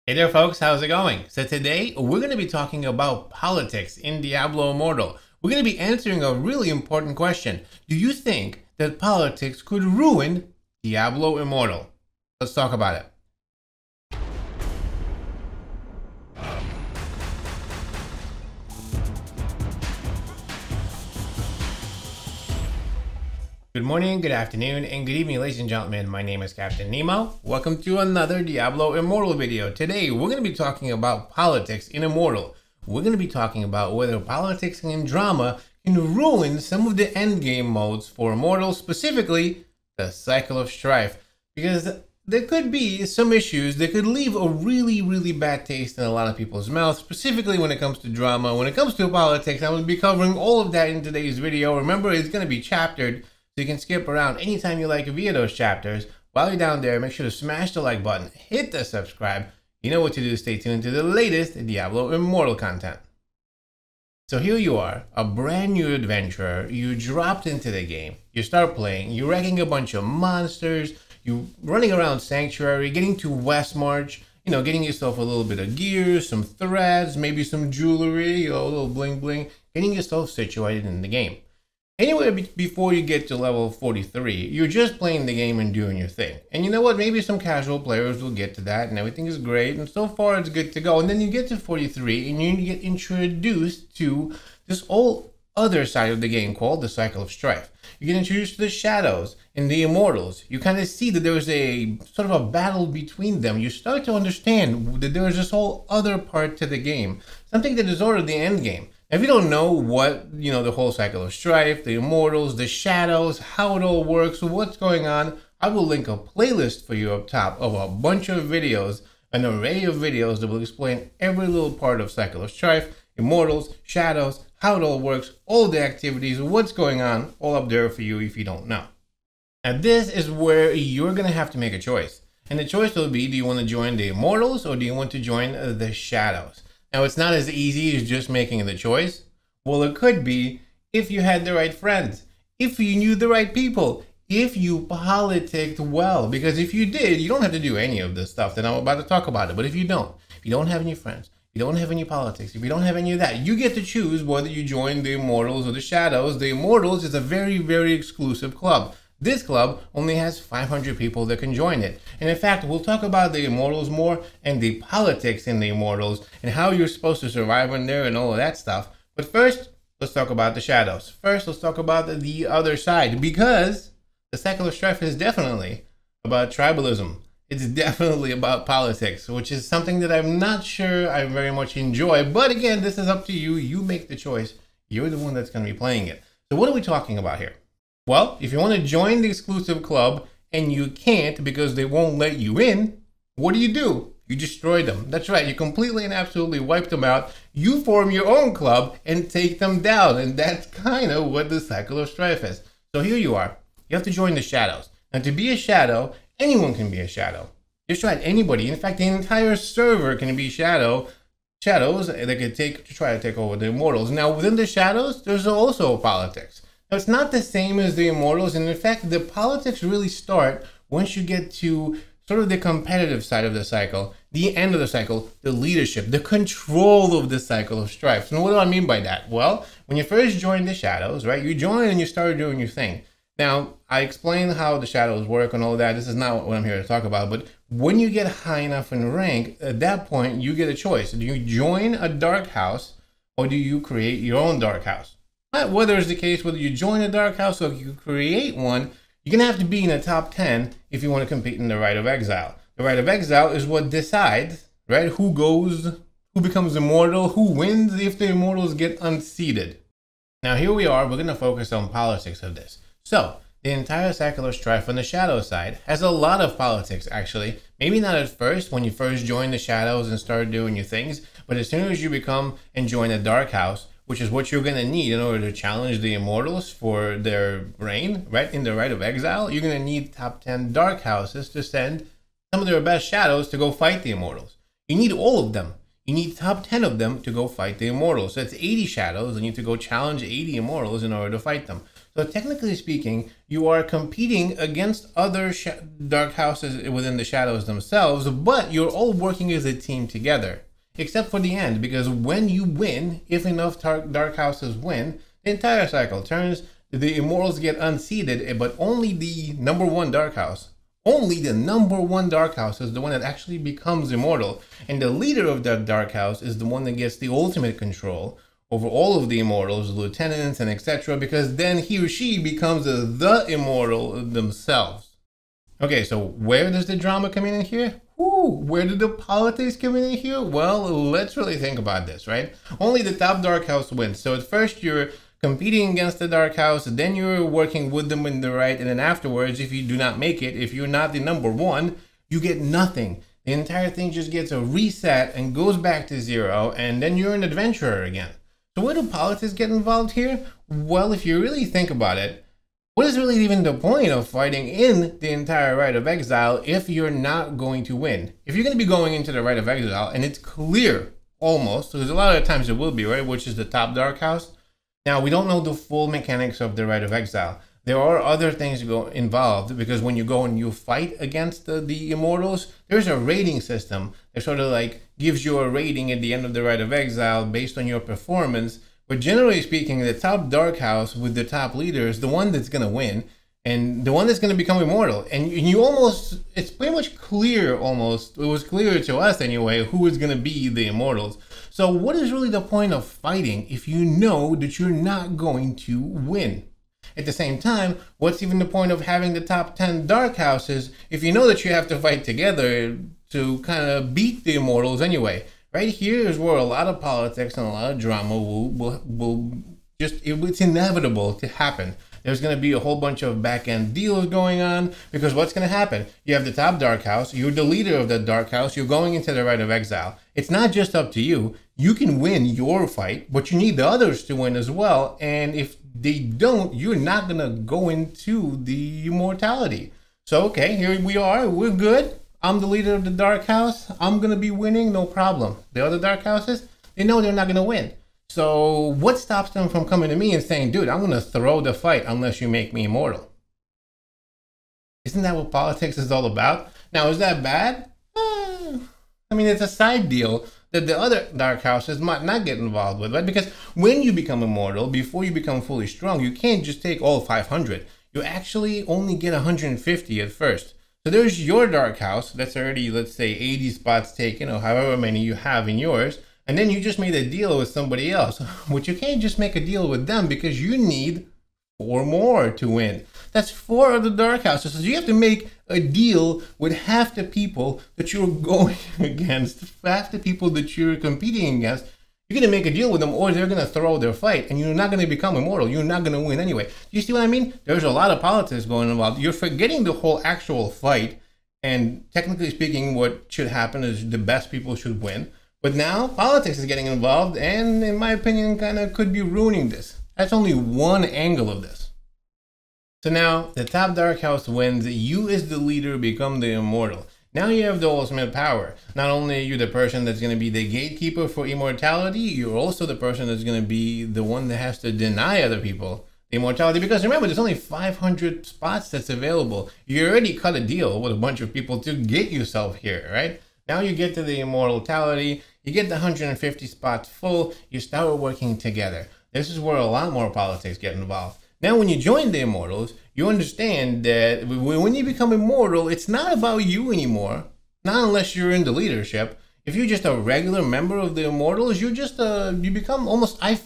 Hey there folks, how's it going? So today we're going to be talking about politics in Diablo Immortal. We're going to be answering a really important question. Do you think that politics could ruin Diablo Immortal? Let's talk about it. Good morning, good afternoon, and good evening, ladies and gentlemen. My name is Captain Nemo. Welcome to another Diablo Immortal video. Today, we're going to be talking about politics in Immortal. We're going to be talking about whether politics and drama can ruin some of the endgame modes for Immortal, specifically the Cycle of Strife. Because there could be some issues that could leave a really bad taste in a lot of people's mouths, specifically when it comes to drama. When it comes to politics, I'm going to be covering all of that in today's video. Remember, it's going to be chaptered, so you can skip around anytime you like via those chapters. While you're down there, make sure to smash the like button, hit the subscribe. You know what to do. Stay tuned to the latest Diablo Immortal content. So here you are, a brand new adventurer. You dropped into the game. You start playing. You're wrecking a bunch of monsters. You're running around Sanctuary, getting to Westmarch. You know, getting yourself a little bit of gear, some threads, maybe some jewelry, a little bling bling. Getting yourself situated in the game. Anywhere before you get to level 43, you're just playing the game and doing your thing. And you know what? Maybe some casual players will get to that and everything is great. And so far it's good to go. And then you get to 43 and you get introduced to this whole other side of the game called the Cycle of Strife. You get introduced to the Shadows and the Immortals. You kind of see that there's a sort of a battle between them. You start to understand that there's this whole other part to the game. Something that is already the end game. If you don't know what, the whole Cycle of Strife, the Immortals, the Shadows, how it all works, what's going on, I will link a playlist for you up top of a bunch of videos, an array of videos that will explain every little part of Cycle of Strife, Immortals, Shadows, how it all works, all the activities, what's going on, all up there for you if you don't know. And this is where you're going to have to make a choice. And the choice will be, do you want to join the Immortals or do you want to join the Shadows? Now, it's not as easy as just making the choice. Well, it could be if you had the right friends, if you knew the right people, if you politicked well. Because if you did, you don't have to do any of this stuff that I'm about to talk about. But if you don't have any friends, you don't have any politics, if you don't have any of that, you get to choose whether you join the Immortals or the Shadows. The Immortals is a very exclusive club. This club only has 500 people that can join it. And in fact, we'll talk about the Immortals more and the politics in the Immortals and how you're supposed to survive in there and all of that stuff. But first, let's talk about the Shadows. First, let's talk about the other side, because the Cycle of Strife is definitely about tribalism. It's definitely about politics, which is something that I'm not sure I very much enjoy. But again, this is up to you. You make the choice. You're the one that's going to be playing it. So what are we talking about here? Well, if you want to join the exclusive club and you can't because they won't let you in, what do? You destroy them. That's right. You completely and absolutely wipe them out. You form your own club and take them down. And that's kind of what the Cycle of Strife is. So here you are. You have to join the Shadows. Now, to be a Shadow, anyone can be a Shadow. Just right. Anybody. In fact, the entire server can be Shadows that could try to take over the Immortals. Now, within the Shadows, there's also politics. Now, it's not the same as the Immortals, and in fact, the politics really start once you get to sort of the competitive side of the cycle, the end of the cycle, the leadership, the control of the Cycle of Strife. So what do I mean by that? Well, when you first join the Shadows, right, you join and you start doing your thing. Now, I explained how the Shadows work and all that. This is not what I'm here to talk about, but when you get high enough in rank, at that point, you get a choice. Do you join a dark house or do you create your own dark house? Whether it's the case, whether you join a dark house or you create one, you're going to have to be in the top 10 if you want to compete in the Rite of Exile. The Rite of Exile is what decides, right, who becomes immortal, who wins if the Immortals get unseated. Now here we are, we're going to focus on politics of this. So, the entire Cycle of Strife on the Shadow side has a lot of politics, actually. Maybe not at first, when you first join the Shadows and start doing your things, but as soon as you become and join a dark house, which is what you're going to need in order to challenge the Immortals for their reign, right? In the Rite of Exile, you're going to need top 10 dark houses to send some of their best Shadows to go fight the Immortals. You need all of them. You need top 10 of them to go fight the Immortals. So it's 80 Shadows, and you need to go challenge 80 Immortals in order to fight them. So technically speaking, you are competing against other dark houses within the shadows themselves, but you're all working as a team together. Except for the end, because when you win, if enough dark houses win, the entire cycle turns, the immortals get unseated, but only the number one dark house, only the number one dark house is the one that actually becomes immortal. And the leader of that dark house is the one that gets the ultimate control over all of the immortals, lieutenants, and etc., because then he or she becomes the immortal themselves. Okay, so where does the drama come in here? Where did the politics come in here? Well, let's really think about this, right? Only the top dark house wins. So at first you're competing against the dark house, then you're working with them in the right, and then afterwards, if you do not make it, if you're not the number one, you get nothing. The entire thing just gets a reset and goes back to zero, and then you're an adventurer again. So where do politics get involved here? Well, if you really think about it, what is really even the point of fighting in the entire Rite of Exile if you're not going to win? If you're going to be going into the Rite of Exile, and it's clear, almost, because a lot of times it will be, right, which is the top dark house. Now, we don't know the full mechanics of the Rite of Exile. There are other things involved, because when you go and you fight against the immortals, there's a rating system that sort of like gives you a rating at the end of the Rite of Exile based on your performance. But generally speaking, the top dark house with the top leader is the one that's going to win and the one that's going to become immortal. And you almost, it's pretty much clear almost, it was clear to us anyway, who is going to be the immortals. So what is really the point of fighting if you know that you're not going to win? At the same time, what's even the point of having the top 10 dark houses if you know that you have to fight together to kind of beat the immortals anyway? Right here is where a lot of politics and a lot of drama will just, it's inevitable to happen. There's going to be a whole bunch of back-end deals going on, because what's going to happen? You have the top dark house, you're the leader of that dark house, you're going into the Rite of Exile. It's not just up to you. You can win your fight, but you need the others to win as well. And if they don't, you're not going to go into the immortality. So, okay, here we are, we're good. I'm the leader of the dark house. I'm going to be winning, no problem. The other dark houses, they know they're not going to win. So what stops them from coming to me and saying, dude, I'm going to throw the fight unless you make me immortal? Isn't that what politics is all about? Now, is that bad? I mean, it's a side deal that the other dark houses might not get involved with, right? Because when you become immortal, before you become fully strong, you can't just take all 500. You actually only get 150 at first. So there's your dark house. That's already, let's say, 80 spots taken, or however many you have in yours. And then you just made a deal with somebody else, but you can't just make a deal with them because you need 4 more to win. That's 4 other dark houses. So you have to make a deal with half the people that you're going against, half the people that you're competing against. You're going to make a deal with them, or they're going to throw their fight, and you're not going to become immortal. You're not going to win anyway. Do you see what I mean? There's a lot of politics going involved. You're forgetting the whole actual fight, and technically speaking, what should happen is the best people should win. But now politics is getting involved, and in my opinion, kind of could be ruining this. That's only one angle of this. So now the top dark house wins. You as the leader become the immortal. Now you have the ultimate power. Not only are you the person that's going to be the gatekeeper for immortality, you're also the person that's going to be the one that has to deny other people the immortality. Because remember, there's only 500 spots that's available. You already cut a deal with a bunch of people to get yourself here, right? Now you get to the immortality, you get the 150 spots full, you start working together. This is where a lot more politics get involved. Now, when you join the immortals, you understand that when you become immortal, it's not about you anymore. Not unless you're in the leadership. If you're just a regular member of the immortals, you're just you become almost, I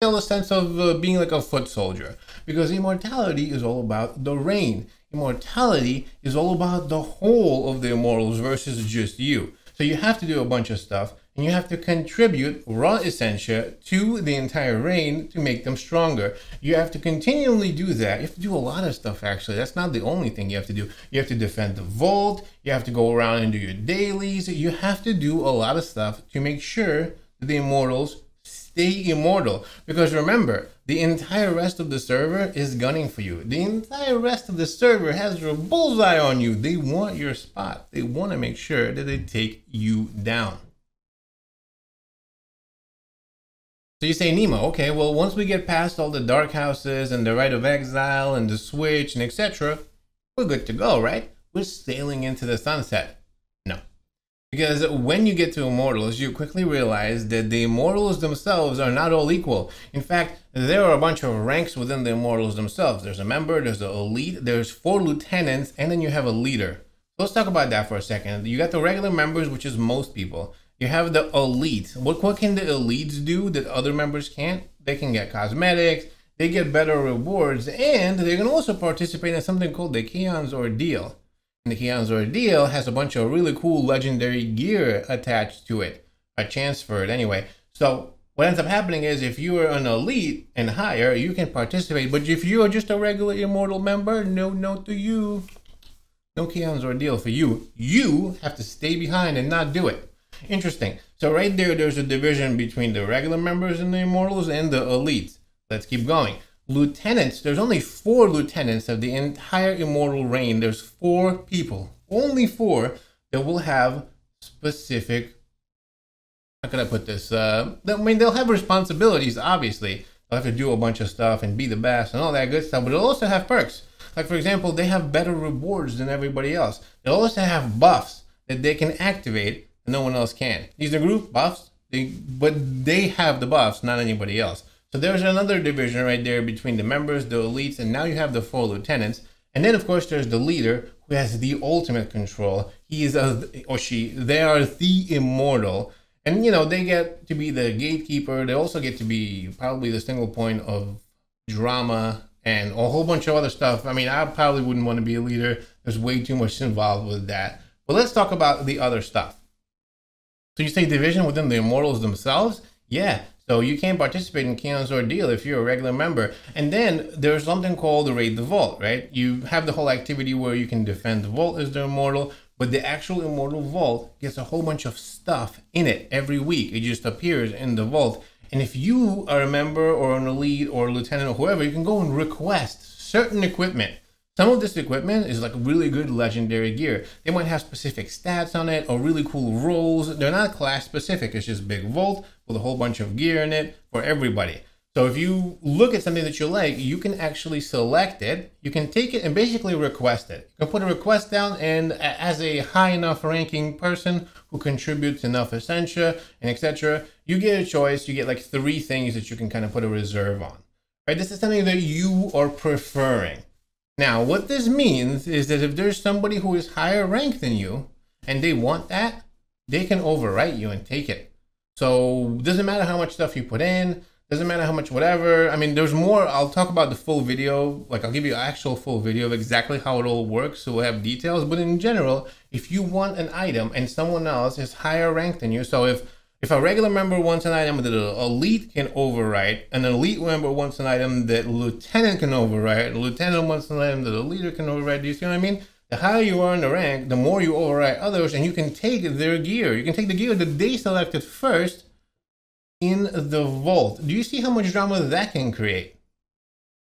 feel a sense of being like a foot soldier. Because immortality is all about the reign. Immortality is all about the whole of the immortals versus just you. So you have to do a bunch of stuff, and you have to contribute raw essentia to the entire reign to make them stronger. You have to continually do that. You have to do a lot of stuff, actually. That's not the only thing you have to do. You have to defend the vault. You have to go around and do your dailies. You have to do a lot of stuff to make sure that the immortals stay immortal. Because remember, the entire rest of the server is gunning for you. The entire rest of the server has your bullseye on you. They want your spot. They want to make sure that they take you down. So you say, Nemo, okay, well, once we get past all the dark houses and the right of exile and the switch and etc., we're good to go, right? We're sailing into the sunset. No. Because when you get to Immortals, you quickly realize that the Immortals themselves are not all equal. In fact, there are a bunch of ranks within the Immortals themselves. There's a member, there's an elite, there's 4 lieutenants, and then you have a leader. So let's talk about that for a second. You got the regular members, which is most people. You have the elite. What can the elites do that other members can't? They can get cosmetics, they get better rewards, and they can also participate in something called the Keon's Ordeal. And the Keon's Ordeal has a bunch of really cool legendary gear attached to it. A chance for it anyway. So what ends up happening is if you are an elite and higher, you can participate. But if you are just a regular Immortal member, no note to you. No Keon's Ordeal for you. You have to stay behind and not do it. Interesting. So right there's a division between the regular members in the Immortals and the elites. Let's keep going. Lieutenants, there's only 4 lieutenants of the entire Immortal reign. There's 4 people, only 4, that will have specific, how can I put this? I mean, they'll have responsibilities, obviously. They'll have to do a bunch of stuff and be the best and all that good stuff, but they'll also have perks. Like, for example, they have better rewards than everybody else. They'll also have buffs that they can activate and no one else can. These are group buffs, but they have the buffs, not anybody else. So there's another division right there between the members, the elites, and now you have the 4 lieutenants. And then, of course, there's the leader who has the ultimate control. He is they are the Immortal. And, you know, they get to be the gatekeeper. They also get to be probably the single point of drama and a whole bunch of other stuff. I mean, I probably wouldn't want to be a leader. There's way too much involved with that. But let's talk about the other stuff. So you say division within the Immortals themselves? Yeah. So you can't participate in Keon's Ordeal if you're a regular member. And then there's something called the Raid the Vault, right? You have the whole activity where you can defend the vault as the Immortal, but the actual Immortal Vault gets a whole bunch of stuff in it every week. It just appears in the vault. And if you are a member or an elite or a lieutenant or whoever, you can go and request certain equipment. Some of this equipment is like really good legendary gear. They might have specific stats on it or really cool rolls. They're not class specific. It's just big vault with a whole bunch of gear in it for everybody. So if you look at something that you like, you can actually select it. You can take it and basically request it. You can put a request down, and as a high enough ranking person who contributes enough Essentia and etc., you get a choice. You get like 3 things that you can kind of put a reserve on. Right? This is something that you are preferring. Now, what this means is that if there's somebody who is higher ranked than you and they want that, they can overwrite you and take it. So it doesn't matter how much stuff you put in, doesn't matter how much whatever. I mean, there's more. I'll talk about the full video. Like, I'll give you an actual full video of exactly how it all works, so we'll have details. But in general, if you want an item and someone else is higher ranked than you, so if a regular member wants an item that an elite can overwrite, and an elite member wants an item that a lieutenant can overwrite, a lieutenant wants an item that a leader can overwrite, do you see what I mean? The higher you are in the rank, the more you overwrite others, and you can take their gear. You can take the gear that they selected first in the vault. Do you see how much drama that can create?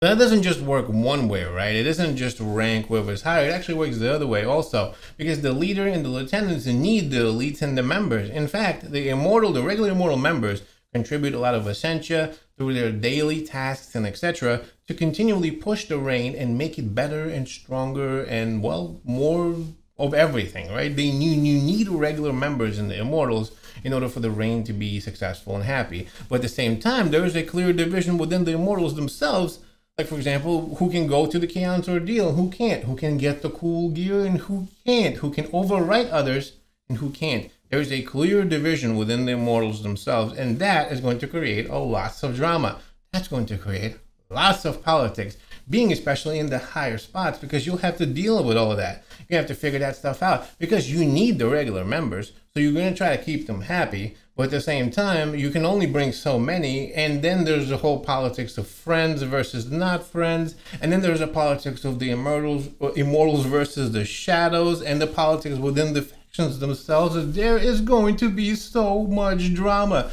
That doesn't just work one way, right? It isn't just rank whoever's higher. It actually works the other way also, because the leader and the lieutenants need the elites and the members. In fact, the regular Immortal members contribute a lot of Essentia through their daily tasks and etc. to continually push the reign and make it better and stronger and, well, more of everything, right? You need regular members in the Immortals in order for the reign to be successful and happy. But at the same time, there is a clear division within the Immortals themselves. Like, for example, who can go to the Keon's Ordeal and who can't? Who can get the cool gear and who can't? Who can overwrite others and who can't? There is a clear division within the Immortals themselves, and that is going to create lots of drama. That's going to create lots of politics, being especially in the higher spots, because you'll have to deal with all of that. You have to figure that stuff out because you need the regular members. So you're going to try to keep them happy, but at the same time, you can only bring so many. And then there's the whole politics of friends versus not friends. And then there's the politics of the Immortals versus the Shadows, and the politics within the factions themselves. There is going to be so much drama.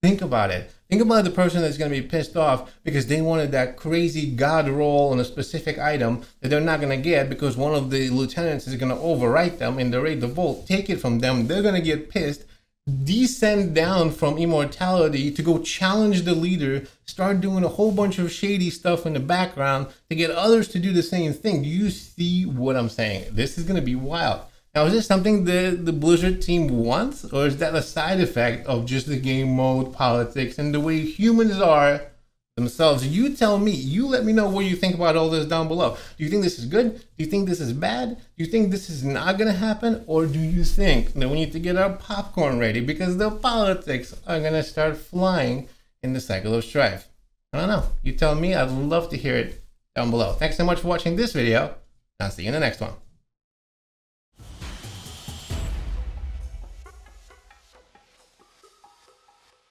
Think about it. Think about the person that's going to be pissed off because they wanted that crazy god roll on a specific item that they're not going to get because one of the lieutenants is going to overwrite them in the Raid the Vault, take it from them. They're going to get pissed. descend down from immortality to go challenge the leader, start doing a whole bunch of shady stuff in the background to get others to do the same thing. Do you see what I'm saying? This is going to be wild. Now, is this something the Blizzard team wants, or is that a side effect of just the game mode, politics, and the way humans are themselves? You tell me. You let me know what you think about all this down below. Do you think this is good? Do you think this is bad? Do you think this is not going to happen? Or do you think that we need to get our popcorn ready because the politics are going to start flying in the cycle of strife? I don't know. You tell me. I'd love to hear it down below. Thanks so much for watching this video. I'll see you in the next one.